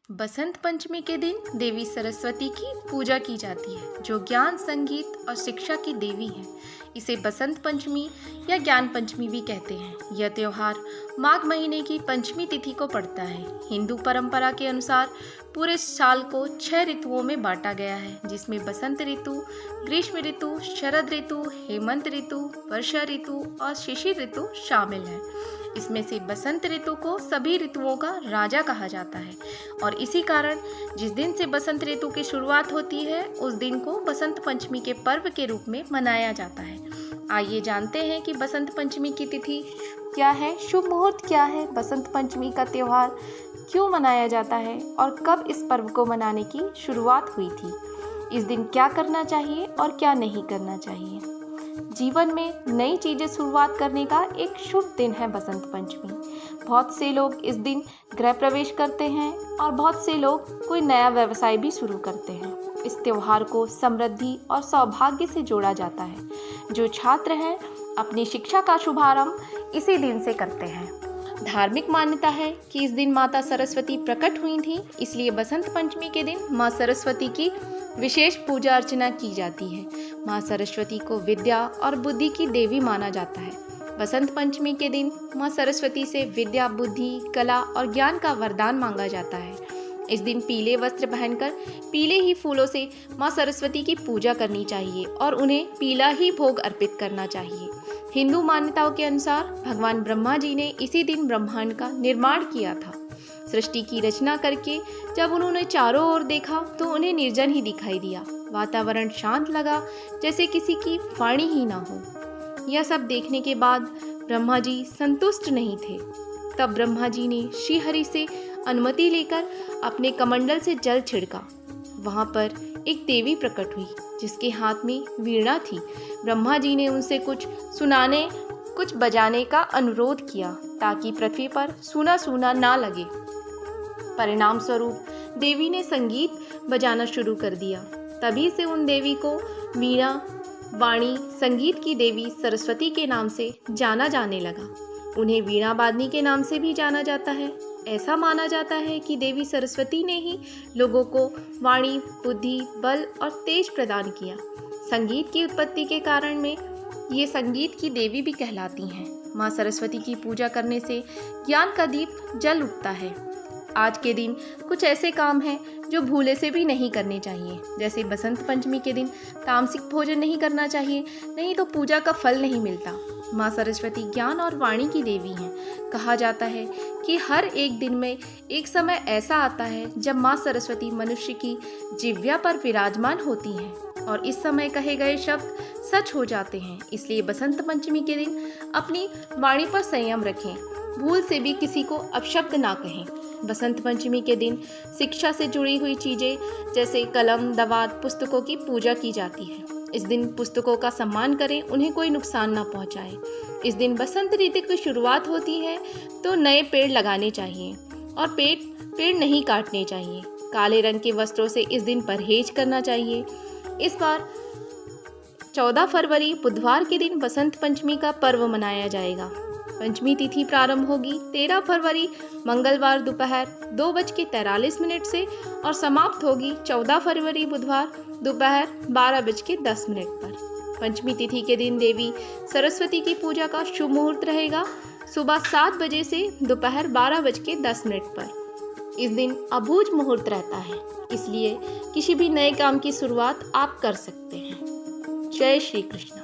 बसंत पंचमी के दिन देवी सरस्वती की पूजा की जाती है, जो ज्ञान, संगीत और शिक्षा की देवी है। इसे बसंत पंचमी या ज्ञान पंचमी भी कहते हैं। यह त्योहार माघ महीने की पंचमी तिथि को पड़ता है। हिंदू परंपरा के अनुसार पूरे साल को 6 ऋतुओं में बांटा गया है, जिसमें बसंत ऋतु, ग्रीष्म ऋतु, शरद ऋतु, हेमंत ऋतु, वर्षा ऋतु और शिशिर ऋतु शामिल है। इसमें से बसंत ऋतु को सभी ऋतुओं का राजा कहा जाता है और इसी कारण जिस दिन से बसंत ऋतु की शुरुआत होती है, उस दिन को बसंत पंचमी के पर्व के रूप में मनाया जाता है। आइए जानते हैं कि बसंत पंचमी की तिथि क्या है, शुभ मुहूर्त क्या है, बसंत पंचमी का त्योहार क्यों मनाया जाता है और कब इस पर्व को मनाने की शुरुआत हुई थी। इस दिन क्या करना चाहिए और क्या नहीं करना चाहिए। जीवन में नई चीजें शुरुआत करने का एक शुभ दिन है बसंत पंचमी। बहुत से लोग इस दिन गृह प्रवेश करते हैं और बहुत से लोग कोई नया व्यवसाय भी शुरू करते हैं। इस त्योहार को समृद्धि और सौभाग्य से जोड़ा जाता है। जो छात्र हैं अपनी शिक्षा का शुभारंभ इसी दिन से करते हैं। धार्मिक मान्यता है कि इस दिन माता सरस्वती प्रकट हुई थी, इसलिए बसंत पंचमी के दिन माँ सरस्वती की विशेष पूजा अर्चना की जाती है। माँ सरस्वती को विद्या और बुद्धि की देवी माना जाता है। बसंत पंचमी के दिन माँ सरस्वती से विद्या, बुद्धि, कला और ज्ञान का वरदान मांगा जाता है। इस दिन पीले वस्त्र पहनकर पीले ही फूलों से माँ सरस्वती की पूजा करनी चाहिए और उन्हें पीला ही भोग अर्पित करना चाहिए। हिंदू मान्यताओं के अनुसार भगवान ब्रह्मा जी ने इसी दिन ब्रह्मांड का निर्माण किया था। सृष्टि की रचना करके जब उन्होंने चारों ओर देखा तो उन्हें निर्जन ही दिखाई दिया। वातावरण शांत लगा, जैसे किसी की वाणी ही ना हो। यह सब देखने के बाद ब्रह्मा जी संतुष्ट नहीं थे। तब ब्रह्मा जी ने श्रीहरि से अनुमति लेकर अपने कमंडल से जल छिड़का। वहां पर एक देवी प्रकट हुई, जिसके हाथ में वीणा थी। ब्रह्मा जी ने उनसे कुछ सुनाने, कुछ बजाने का अनुरोध किया, ताकि पृथ्वी पर सूना सूना ना लगे। परिणाम स्वरूप देवी ने संगीत बजाना शुरू कर दिया। तभी से उन देवी को वीणा वाणी, संगीत की देवी सरस्वती के नाम से जाना जाने लगा। उन्हें वीणा वादनी के नाम से भी जाना जाता है। ऐसा माना जाता है कि देवी सरस्वती ने ही लोगों को वाणी, बुद्धि, बल और तेज प्रदान किया। संगीत की उत्पत्ति के कारण में ये संगीत की देवी भी कहलाती हैं। माँ सरस्वती की पूजा करने से ज्ञान का दीप जल उठता है। आज के दिन कुछ ऐसे काम हैं जो भूले से भी नहीं करने चाहिए। जैसे बसंत पंचमी के दिन तामसिक भोजन नहीं करना चाहिए, नहीं तो पूजा का फल नहीं मिलता। माँ सरस्वती ज्ञान और वाणी की देवी हैं। कहा जाता है कि हर एक दिन में एक समय ऐसा आता है जब माँ सरस्वती मनुष्य की जिह्वा पर विराजमान होती हैं और इस समय कहे गए शब्द सच हो जाते हैं। इसलिए बसंत पंचमी के दिन अपनी वाणी पर संयम रखें, भूल से भी किसी को अपशब्द ना कहें। बसंत पंचमी के दिन शिक्षा से जुड़ी हुई चीज़ें जैसे कलम, दवात, पुस्तकों की पूजा की जाती है। इस दिन पुस्तकों का सम्मान करें, उन्हें कोई नुकसान ना पहुंचाएं। इस दिन बसंत ऋतु की शुरुआत होती है तो नए पेड़ लगाने चाहिए और पेड़ नहीं काटने चाहिए। काले रंग के वस्त्रों से इस दिन परहेज करना चाहिए। इस बार 14 फरवरी बुधवार के दिन बसंत पंचमी का पर्व मनाया जाएगा। पंचमी तिथि प्रारंभ होगी 13 फरवरी मंगलवार दोपहर 2:43 से और समाप्त होगी 14 फरवरी बुधवार दोपहर 12:10 पर। पंचमी तिथि के दिन देवी सरस्वती की पूजा का शुभ मुहूर्त रहेगा सुबह 7 बजे से दोपहर 12:10 पर। इस दिन अबूझ मुहूर्त रहता है, इसलिए किसी भी नए काम की शुरुआत आप कर सकते हैं। जय श्री कृष्ण।